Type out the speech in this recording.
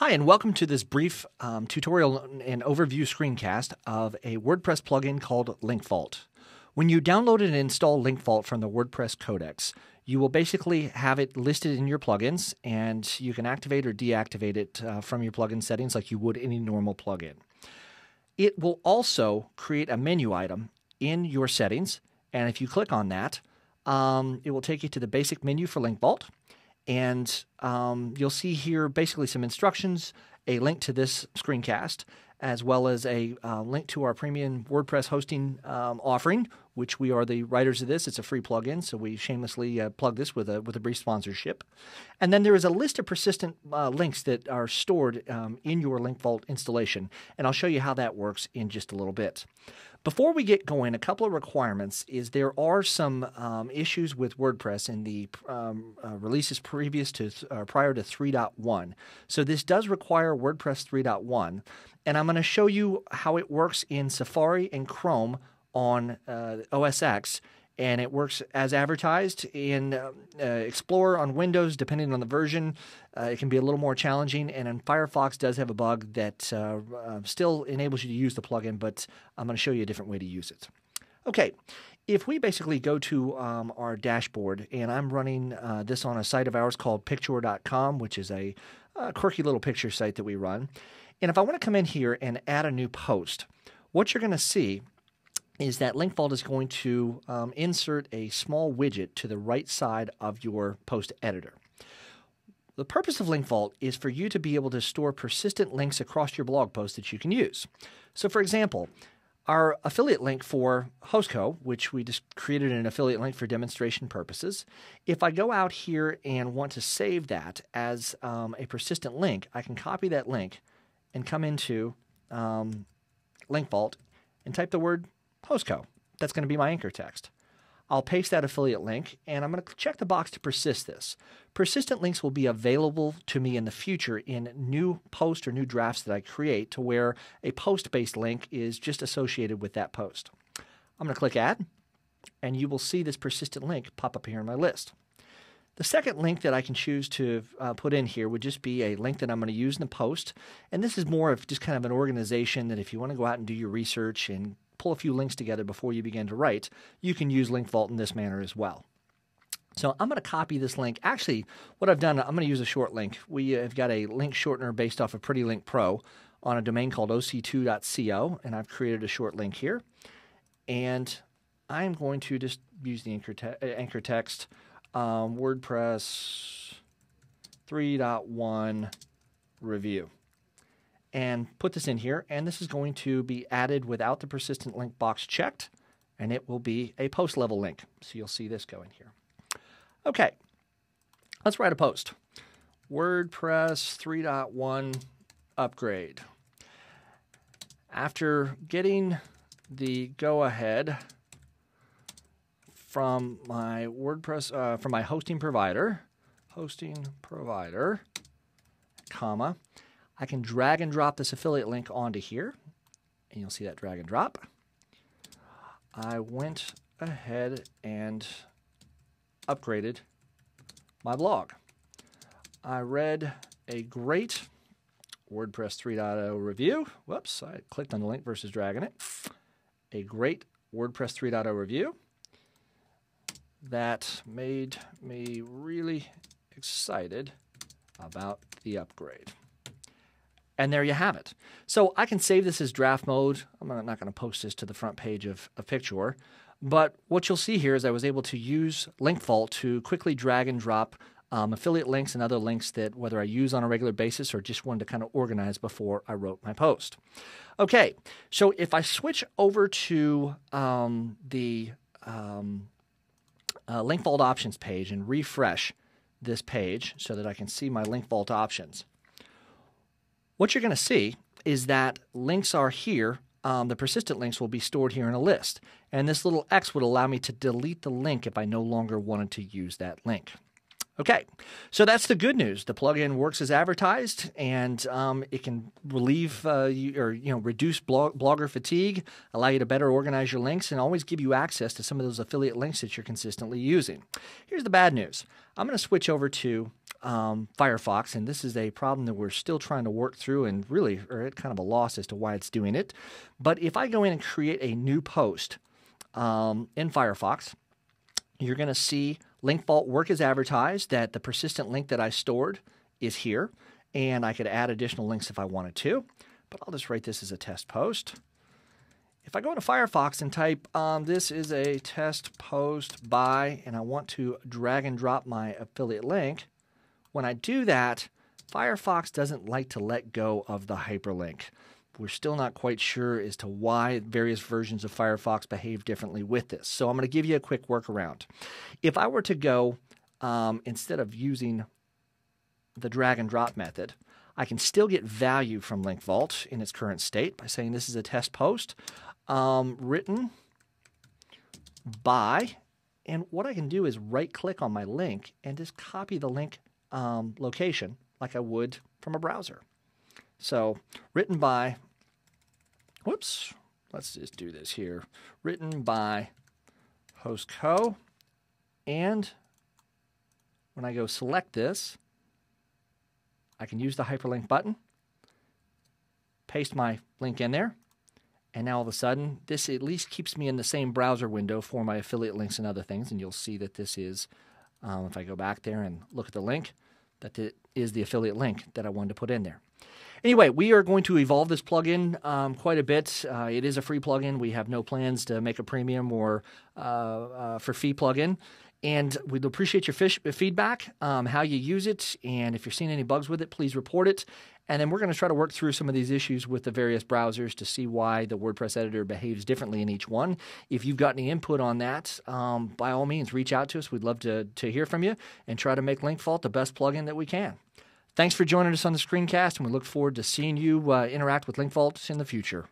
Hi, and welcome to this brief tutorial and overview screencast of a WordPress plugin called Link Vault. When you download and install Link Vault from the WordPress Codex, you will basically have it listed in your plugins, and you can activate or deactivate it from your plugin settings like you would any normal plugin. It will also create a menu item in your settings, and if you click on that, it will take you to the basic menu for Link Vault. And you'll see here basically some instructions, a link to this screencast, as well as a link to our premium WordPress hosting offering, which we are the writers of this. It's a free plugin, so we shamelessly plug this with a brief sponsorship. And then there is a list of persistent links that are stored in your Link Vault installation, and I'll show you how that works in just a little bit. Before we get going, a couple of requirements is there are some issues with WordPress in the releases prior to 3.1. So this does require WordPress 3.1, and I'm going to show you how it works in Safari and Chrome on OS X, and it works as advertised. In Explorer on Windows, depending on the version, it can be a little more challenging, and in Firefox does have a bug that still enables you to use the plugin, but I'm going to show you a different way to use it. Okay, if we basically go to our dashboard, and I'm running this on a site of ours called Picture.com, which is a quirky little picture site that we run, and if I want to come in here and add a new post, what you're going to see is that Link Vault is going to insert a small widget to the right side of your post editor. The purpose of Link Vault is for you to be able to store persistent links across your blog post that you can use. So for example, our affiliate link for Hostco, which we just created an affiliate link for demonstration purposes, if I go out here and want to save that as a persistent link, I can copy that link and come into Link Vault and type the word Hostco. That's going to be my anchor text. I'll paste that affiliate link, and I'm going to check the box to persist this. Persistent links will be available to me in the future in new posts or new drafts that I create, to where a post-based link is just associated with that post. I'm going to click Add, and you will see this persistent link pop up here in my list. The second link that I can choose to put in here would just be a link that I'm going to use in the post, and this is more of just kind of an organization that if you want to go out and do your research and pull a few links together before you begin to write, you can use Link Vault in this manner as well. So I'm going to copy this link. Actually, what I've done, I'm going to use a short link. We have got a link shortener based off of Pretty Link Pro on a domain called oc2.co, and I've created a short link here. And I'm going to just use the anchor text, WordPress 3.1 review, and put this in here, and this is going to be added without the persistent link box checked, and it will be a post level link. So you'll see this go in here. Okay, let's write a post. WordPress 3.1 upgrade. After getting the go ahead from my WordPress, from my hosting provider, comma, I can drag and drop this affiliate link onto here, and you'll see that drag and drop. I went ahead and upgraded my blog. I read a great WordPress 3.0 review. Whoops, I clicked on the link versus dragging it. A great WordPress 3.0 review that made me really excited about the upgrade. And there you have it. So I can save this as draft mode. I'm not going to post this to the front page of Picture, but what you'll see here is I was able to use Link Vault to quickly drag and drop affiliate links and other links that whether I use on a regular basis or just wanted to kind of organize before I wrote my post. Okay, so if I switch over to the Link Vault options page and refresh this page so that I can see my Link Vault options, what you're going to see is that links are here. The persistent links will be stored here in a list. And this little X would allow me to delete the link if I no longer wanted to use that link. Okay, so that's the good news. The plugin works as advertised, and it can relieve reduce blogger fatigue, allow you to better organize your links, and always give you access to some of those affiliate links that you're consistently using. Here's the bad news. I'm going to switch over to Firefox, and this is a problem that we're still trying to work through and really are at kind of a loss as to why it's doing it. But if I go in and create a new post in Firefox, you're going to see link vault work as advertised, that the persistent link that I stored is here, and I could add additional links if I wanted to, but I'll just write this as a test post. If I go into Firefox and type, this is a test post by, and I want to drag and drop my affiliate link, when I do that, Firefox doesn't like to let go of the hyperlink. We're still not quite sure as to why various versions of Firefox behave differently with this. So I'm going to give you a quick workaround. If I were to go, instead of using the drag and drop method, I can still get value from Link Vault in its current state by saying this is a test post written by, and what I can do is right-click on my link and just copy the link location like I would from a browser. So written by, whoops, let's just do this here. Written by HostCo, and when I go select this, I can use the hyperlink button, paste my link in there, and now all of a sudden, this at least keeps me in the same browser window for my affiliate links and other things, and you'll see that this is, if I go back there and look at the link, that it is the affiliate link that I wanted to put in there. Anyway, we are going to evolve this plugin quite a bit. It is a free plugin. We have no plans to make a premium or for fee plugin. And we'd appreciate your feedback, how you use it, and if you're seeing any bugs with it, please report it. And then we're going to try to work through some of these issues with the various browsers to see why the WordPress editor behaves differently in each one. If you've got any input on that, by all means, reach out to us. We'd love to hear from you and try to make Link Vault the best plugin that we can. Thanks for joining us on the Screencast, and we look forward to seeing you interact with Link Vault in the future.